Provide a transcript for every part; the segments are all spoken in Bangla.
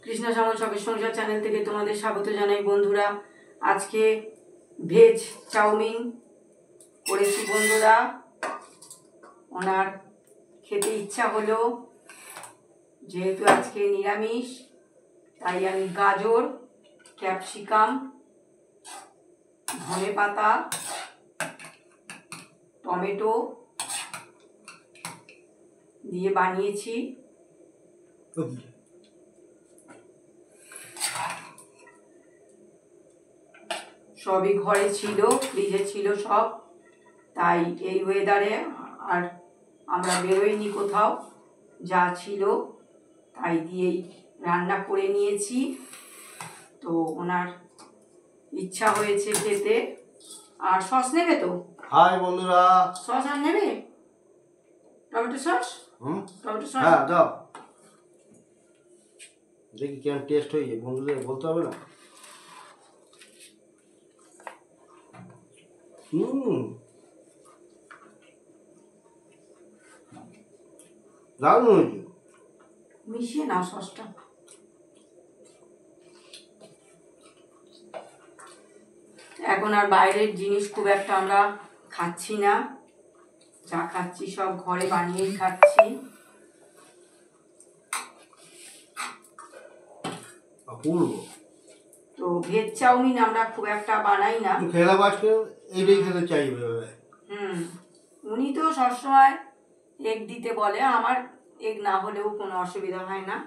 কৃষ্ণা শ্যামল শখের সংসার চ্যানেল থেকে তোমাদের স্বাগত জানাই বন্ধুরা। আজকে ভেজ চাউমিন করেছি বন্ধুরা। ওনার খেতে ইচ্ছা হলো, যেহেতু আজকে নিরামিষ, তাই আমি গাজর, ক্যাপসিকাম, ধনেপাতা, টমেটো দিয়ে বানিয়েছি। সবই ঘরে ছিল, ফ্রিজে ছিল সব, তাই এই ওয়েদারে আর আমরা বেরোইনি কোথাও, যা ছিল তাই দিয়েই রান্না করে নিয়েছি। তো ওনার ইচ্ছা হয়েছে খেতে। আর সস নেবে তো? হাই বন্ধুরা, সস আর নেবে? Tomato sauce? Tomato sauce? হ্যাঁ দাও, দেখি কেমন টেস্ট হয়েছে, বন্ধুদের বলতে হবে না? দারুণ হয়েছে। মিশিয়ে নাও সসটা। এখন আর বাইরের জিনিস খুব একটা আমরা খাচ্ছি না, যা খাচ্ছি সব ঘরে বানিয়েই খাচ্ছি। তো ভেজ চাউমিন আমরা খুব একটা বানাই না। খেলা বাজকে এইটাই খেতে চাইবে। উনি তো সবসময় এগ দিতে বলে, আমার এগ না হলেও কোনো অসুবিধা হয় না।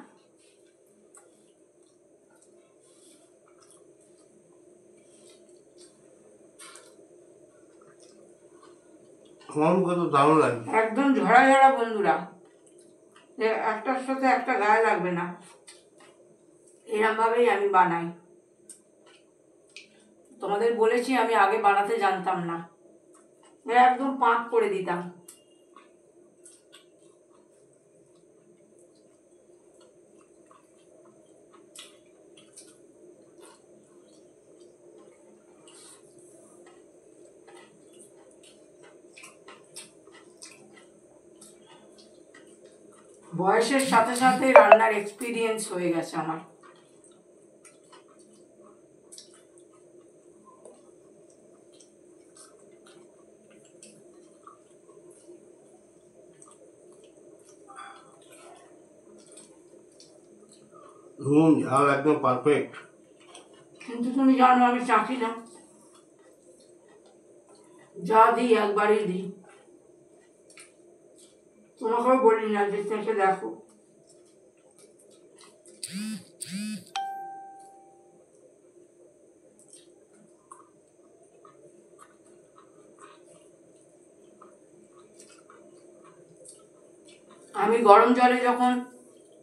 আমার মুখে তো দারুণ লাগে, একদম ঝরা ঝরা বন্ধুরা, একটার সাথে একটা গায়ে লাগবে না, এরকম ভাবেই আমি বানাই। তোমাদের বলেছি আমি আগে বানাতে জানতাম না, একদম পাক করে দিতাম। বয়সের সাথে সাথে রান্নার এক্সপিরিয়েন্স হয়ে গেছে আমার। ঝাল একদম পারফেক্ট। কিন্তু তুমি জানো আমি চাখি না, যা দিই একবারই দিই, তোমাকেও বলি না যে চেখে দেখো। আমি গরম জলে যখন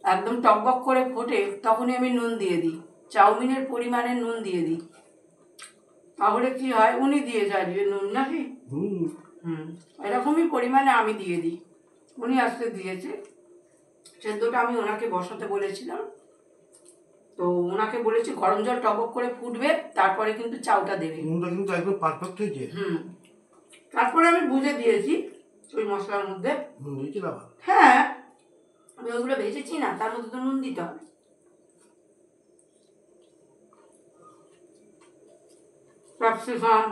একদম টকবক করে ফোটে তখনই আমি নুন দিয়ে দিই, চাউমিনের পরিমাণে নুন দিয়ে দিই। তাহলে কি হয়, উনি দিয়ে যায় যে নুন নাকি, এরকমই পরিমাণে আমি দিয়ে দিই। উনি আজকে দিয়েছে, সেদ্ধটা আমি ওনাকে বসাতে বলেছিলাম, তো ওনাকে বলেছি গরম জল টকবক করে ফুটবে, তারপরে কিন্তু চাউটা দেবে। নুনটা কিন্তু একদম পারফেক্ট হয়েছে। তারপরে আমি বুঝে দিয়েছি ওই মশলার মধ্যে। নুন দিয়েছিলাম? হ্যাঁ, আমি ওইগুলো ভেজেছি না, তার মধ্যে তো নুন দিতে হবে। ক্যাপসিকাম,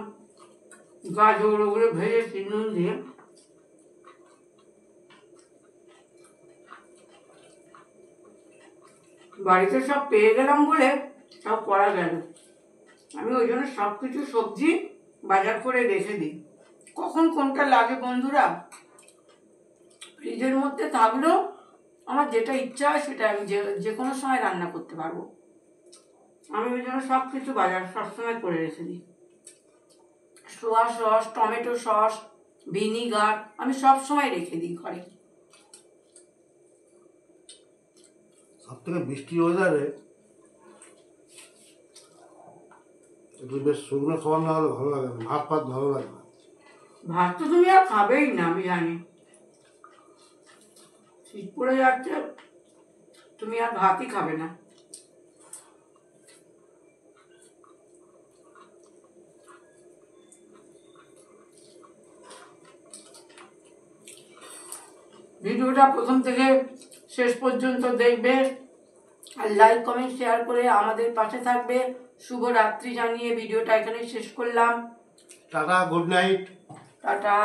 গাজর ওগুলো ভেজেছি নুন দিয়ে। বাড়িতে সব পেয়ে গেলাম বলে সব করা গেল। আমি ওই জন্য সব কিছু সবজি বাজার করে রেখে দিই, কখন কোনটা লাগে বন্ধুরা। ফ্রিজের মধ্যে থাকলেও আমার যেটা ইচ্ছা হয় সেটা আমি যে কোনো সময় রান্না করতে পারবো। আমি ওই জন্য সব কিছু বাজার সবসময় করে রেখে দিই। সোয়া সস, টমেটো সস, ভিনিগার আমি সব সময় রেখে দিই ঘরে। সব থেকে বৃষ্টি ওয়েদারে একটু বেশ শুকনো খাবার না হলে ভালো লাগে না, ভাত ভাত ভালো লাগে না। ভাত তো তুমি আর খাবেই না, আমি জানি। শীত পড়ে যাচ্ছে, তুমি আর ভাতই খাবে না। ভিডিওটা প্রথম থেকে শেষ পর্যন্ত দেখবে, আর লাইক কমেন্ট শেয়ার করে আমাদের পাশে থাকবে। শুভ রাত্রি জানিয়ে ভিডিওটা এখানে শেষ করলাম। Tata, good night. টাটা।